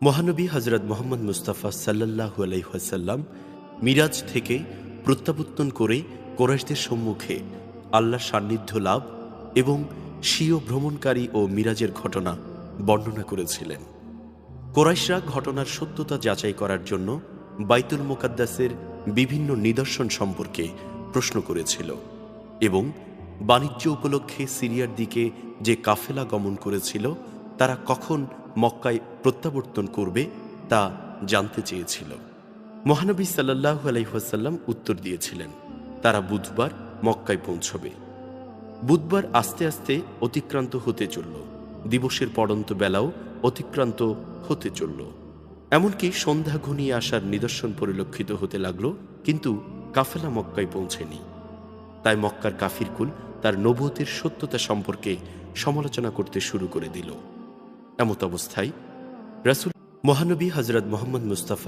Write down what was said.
মহানবী হজরত মোহাম্মদ মুস্তাফা সাল্লাল্লাহু আলাইহি ওয়াসাল্লাম মিরাজ থেকে প্রত্যাবর্তন করে কোরাইশদের সম্মুখে আল্লাহর সান্নিধ্য লাভ এবং স্বীয় ভ্রমণকারী ও মিরাজের ঘটনা বর্ণনা করেছিলেন। কোরাইশরা ঘটনার সত্যতা যাচাই করার জন্য বাইতুল মুকাদ্দাসের বিভিন্ন নিদর্শন সম্পর্কে প্রশ্ন করেছিল এবং বাণিজ্য উপলক্ষে সিরিয়ার দিকে যে কাফেলা গমন করেছিল তারা কখন মক্কায় প্রত্যাবর্তন করবে তা জানতে চেয়েছিল। মহানবী সাল্লাল্লাহু আলাইহি ওয়াসাল্লাম উত্তর দিয়েছিলেন, তারা বুধবার মক্কায় পৌঁছবে। বুধবার আস্তে আস্তে অতিক্রান্ত হতে চলল, দিবসের পড়ন্ত বেলাও অতিক্রান্ত হতে চলল, এমনকি সন্ধ্যা ঘনিয়ে আসার নিদর্শন পরিলক্ষিত হতে লাগল, কিন্তু কাফেলা মক্কায় পৌঁছেনি। তাই মক্কার কাফিরকুল তার নবুয়তের সত্যতা সম্পর্কে সমালোচনা করতে শুরু করে দিল। এমত অবস্থায় রাসূল মহানবী হজরত মোহাম্মদ মুস্তাফা